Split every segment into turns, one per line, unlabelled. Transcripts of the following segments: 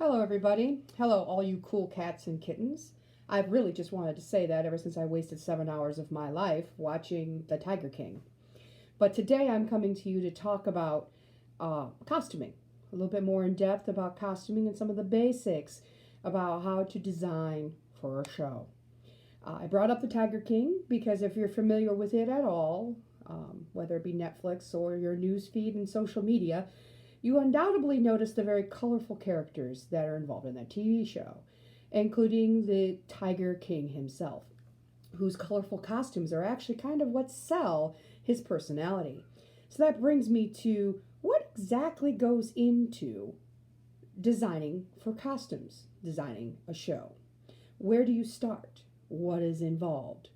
Hello, everybody. Hello, all you cool cats and kittens. I've really just wanted to say that ever since I wasted 7 hours of my life watching The Tiger King. But today I'm coming to you to talk about costuming, a little bit more in depth about costuming and some of the basics about how to design for a show. I brought up The Tiger King because if you're familiar with it at all, whether it be Netflix or your news feed and social media, you undoubtedly notice the very colorful characters that are involved in that TV show, including the Tiger King himself, whose colorful costumes are actually kind of what sell his personality. So that brings me to what exactly goes into designing for costumes, designing a show. Where do you start? What is involved?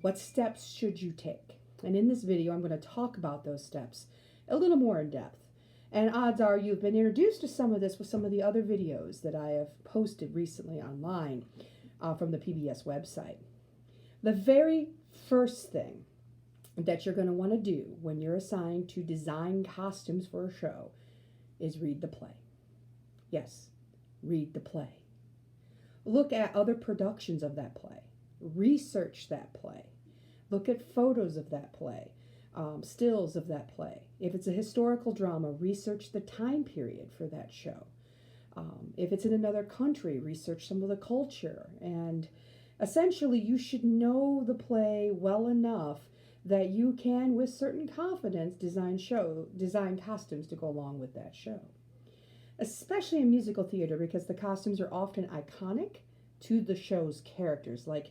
What steps should you take? And in this video, I'm going to talk about those steps a little more in depth. And odds are you've been introduced to some of this with some of the other videos that I have posted recently online from the PBS website. The very first thing that you're going to want to do when you're assigned to design costumes for a show is read the play. Yes, read the play. Look at other productions of that play. Research that play. Look at photos of that play, stills of that play. If it's a historical drama, research the time period for that show. If it's in another country, research some of the culture. And essentially, you should know the play well enough that you can, with certain confidence, design costumes to go along with that show. Especially in musical theater, because the costumes are often iconic to the show's characters. Like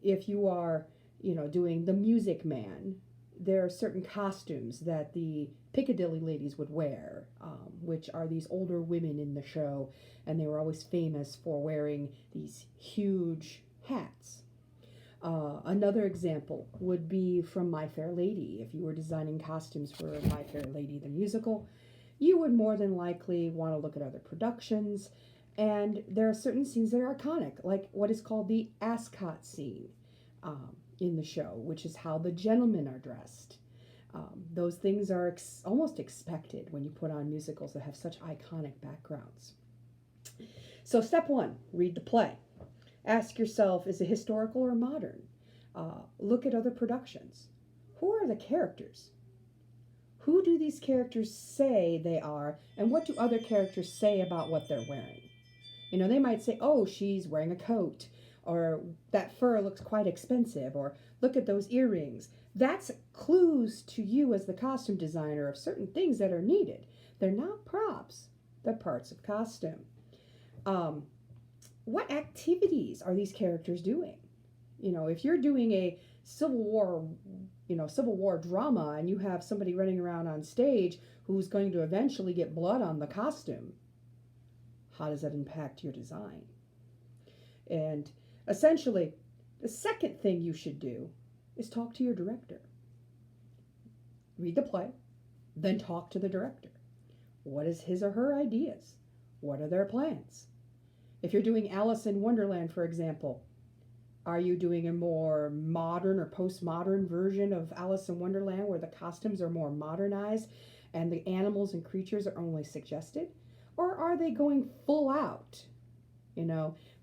if you are, doing The Music Man, there are certain costumes that the Piccadilly ladies would wear, which are these older women in the show, and they were always famous for wearing these huge hats. Another example would be from My Fair Lady. If you were designing costumes for My Fair Lady the musical, you would more than likely want to look at other productions. And there are certain scenes that are iconic, like what is called the ascot scene in the show, which is how the gentlemen are dressed. Those things are almost expected when you put on musicals that have such iconic backgrounds. So, step one, read the play. Ask yourself, is it historical or modern? Look at other productions. Who are the characters? Who do these characters say they are, and what do other characters say about what they're wearing? They might say, oh, she's wearing a coat, or that fur looks quite expensive, or look at those earrings. That's clues to you as the costume designer of certain things that are needed. They're not props, they're parts of costume. What activities are these characters doing? If you're doing a Civil War drama and you have somebody running around on stage who's going to eventually get blood on the costume, how does that impact your design? And essentially, the second thing you should do is talk to your director. Read the play, then talk to the director. What is his or her ideas? What are their plans? If you're doing Alice in Wonderland, for example, are you doing a more modern or postmodern version of Alice in Wonderland where the costumes are more modernized and the animals and creatures are only suggested? Or are they going full out,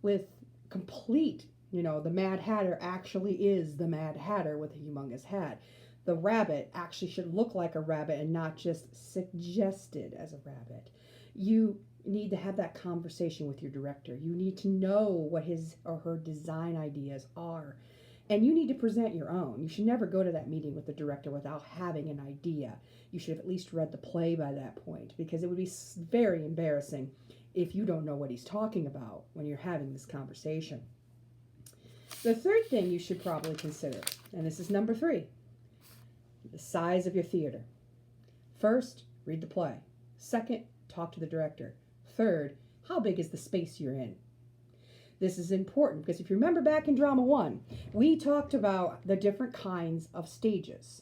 with complete, the Mad Hatter actually is the Mad Hatter with a humongous hat. The rabbit actually should look like a rabbit and not just suggested as a rabbit. You need to have that conversation with your director. You need to know what his or her design ideas are. And you need to present your own. You should never go to that meeting with the director without having an idea. You should have at least read the play by that point, because it would be very embarrassing if you don't know what he's talking about when you're having this conversation. The third thing you should probably consider, and this is number 3, the size of your theater. First, read the play. Second, talk to the director. Third, how big is the space you're in? This is important because if you remember back in Drama 1, we talked about the different kinds of stages.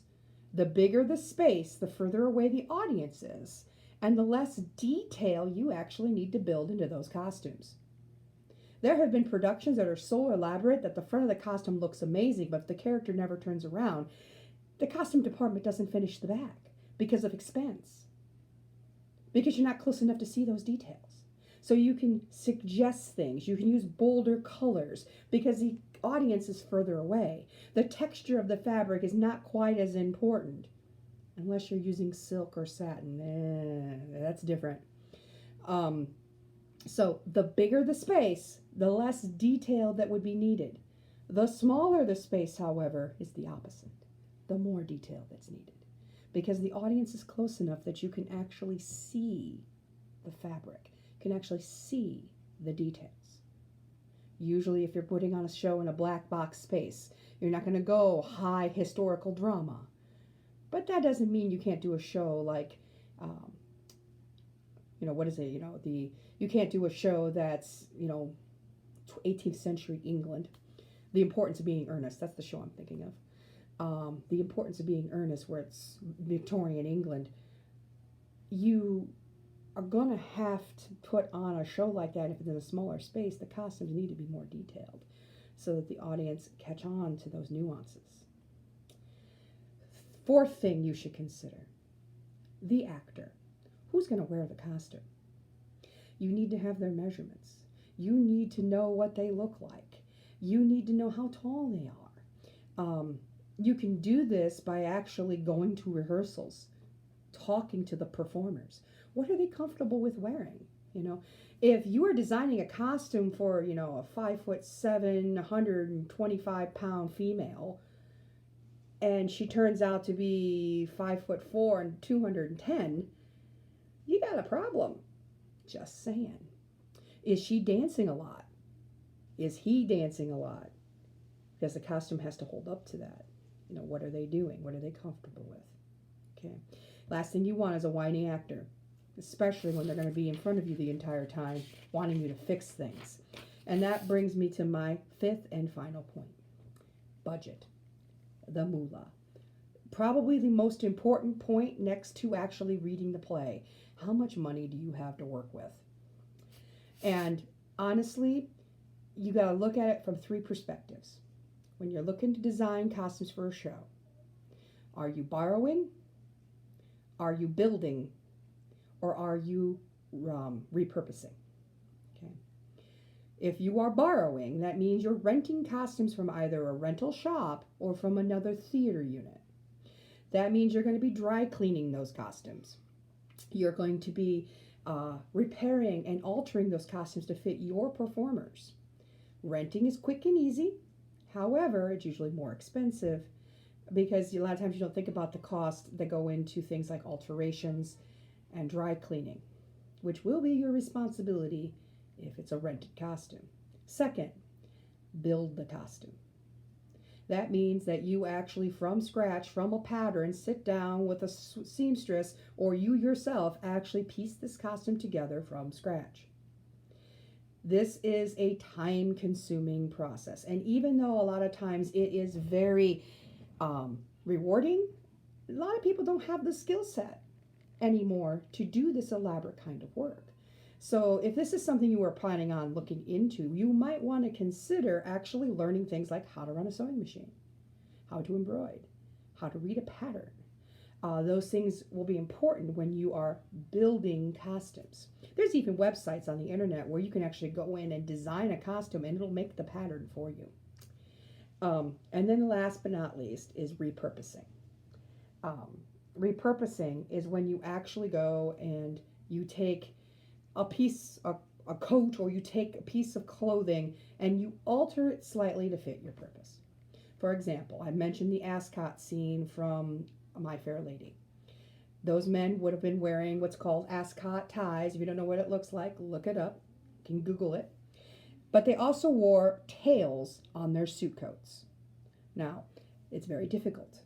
The bigger the space, the further away the audience is, and the less detail you actually need to build into those costumes. There have been productions that are so elaborate that the front of the costume looks amazing, but if the character never turns around, the costume department doesn't finish the back because of expense. Because you're not close enough to see those details. So you can suggest things. You can use bolder colors because the audience is further away. The texture of the fabric is not quite as important unless you're using silk or satin. That's different. Um, so the bigger the space, the less detail that would be needed. The smaller the space, however, is the opposite. The more detail that's needed because the audience is close enough that you can actually see the fabric, can actually see the details. Usually if you're putting on a show in a black box space, you're not going to go high historical drama. But that doesn't mean you can't do a show like, what is it? You can't do a show that's, 18th century England. The Importance of Being Earnest. That's the show I'm thinking of. The Importance of Being Earnest, where it's Victorian England. You are going to have to put on a show like that if it's in a smaller space. The costumes need to be more detailed so that the audience catch on to those nuances. Fourth thing you should consider, the actor. Who's going to wear the costume? You need to have their measurements. You need to know what they look like. You need to know how tall they are. You can do this by actually going to rehearsals, talking to the performers. What are they comfortable with wearing? If you are designing a costume for, a 5'7", 125-pound female, and she turns out to be 5'4" and 210, you got a problem. Just saying. Is she dancing a lot? Is he dancing a lot? Because the costume has to hold up to that. What are they doing? What are they comfortable with? Okay. Last thing you want is a whiny actor, especially when they're going to be in front of you the entire time, wanting you to fix things. And that brings me to my fifth and final point. Budget. The moolah. Probably the most important point next to actually reading the play. How much money do you have to work with? And honestly, you got to look at it from three perspectives. When you're looking to design costumes for a show, are you borrowing? Are you building? Or are you repurposing? Okay. If you are borrowing, that means you're renting costumes from either a rental shop or from another theater unit. That means you're going to be dry cleaning those costumes. You're going to be repairing and altering those costumes to fit your performers. Renting is quick and easy. However, it's usually more expensive because a lot of times you don't think about the cost that go into things like alterations and dry cleaning, which will be your responsibility if it's a rented costume. Second, build the costume. That means that you actually, from scratch, from a pattern, sit down with a seamstress, or you yourself actually piece this costume together from scratch. This is a time-consuming process. And even though a lot of times it is very rewarding, a lot of people don't have the skill set anymore to do this elaborate kind of work. So if this is something you are planning on looking into, you might want to consider actually learning things like how to run a sewing machine, how to embroider, how to read a pattern. Those things will be important when you are building costumes. There's even websites on the internet where you can actually go in and design a costume and it'll make the pattern for you. And then last but not least is repurposing. Repurposing is when you actually go and you take a piece, a coat, or you take a piece of clothing and you alter it slightly to fit your purpose. For example, I mentioned the ascot scene from My Fair Lady. Those men would have been wearing what's called ascot ties. If you don't know what it looks like, look it up. You can Google it. But they also wore tails on their suit coats. Now, it's very difficult.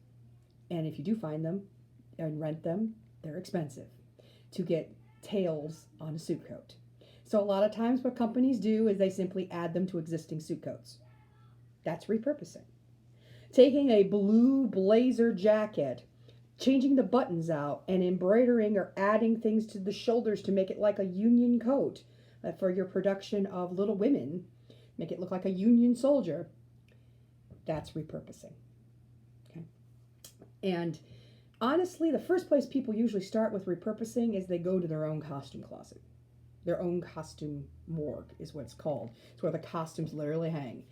And if you do find them and rent them, they're expensive to get tails on a suit coat. So a lot of times what companies do is they simply add them to existing suit coats. That's repurposing. Taking a blue blazer jacket, changing the buttons out, and embroidering or adding things to the shoulders to make it like a Union coat for your production of Little Women, make it look like a Union soldier. That's repurposing. Okay. And honestly, the first place people usually start with repurposing is they go to their own costume closet. their own costume morgue is what it's called. It's where the costumes literally hang.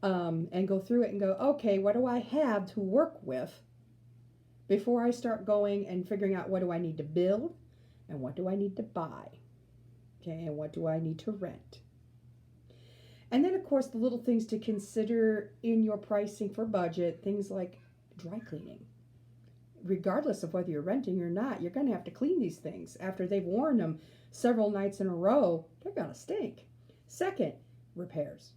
And go through it and go, okay, what do I have to work with before I start going and figuring out what do I need to build and what do I need to buy, okay, and what do I need to rent. And then, of course, the little things to consider in your pricing for budget, things like dry cleaning. Regardless of whether you're renting or not, you're going to have to clean these things. After they've worn them several nights in a row, they're going to stink. Second, repairs.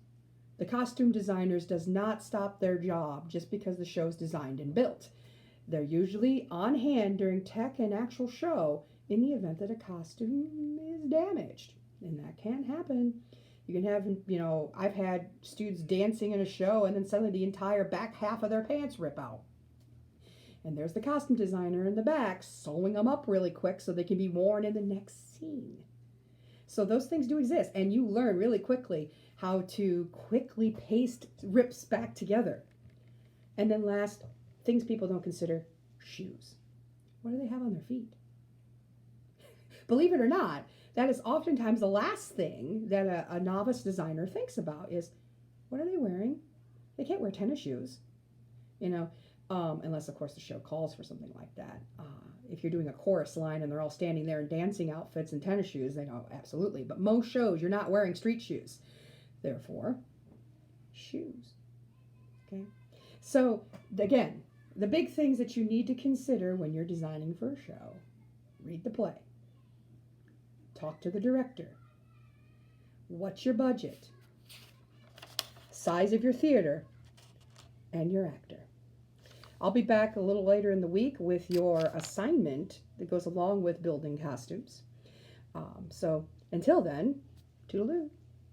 The costume designers does not stop their job just because the show's designed and built. They're usually on hand during tech and actual show in the event that a costume is damaged. And that can happen. You can have, I've had students dancing in a show and then suddenly the entire back half of their pants rip out. And there's the costume designer in the back sewing them up really quick so they can be worn in the next scene. So those things do exist, and you learn really quickly how to quickly paste rips back together. And then last, things people don't consider, shoes. What do they have on their feet? Believe it or not, that is oftentimes the last thing that a novice designer thinks about is, what are they wearing? They can't wear tennis shoes, unless, of course, the show calls for something like that. If you're doing a chorus line and they're all standing there in dancing outfits and tennis shoes, they go, absolutely. But most shows, you're not wearing street shoes. Therefore, shoes. Okay? So, again, the big things that you need to consider when you're designing for a show: read the play, talk to the director, what's your budget, size of your theater, and your actor. I'll be back a little later in the week with your assignment that goes along with building costumes. So until then, toodaloo.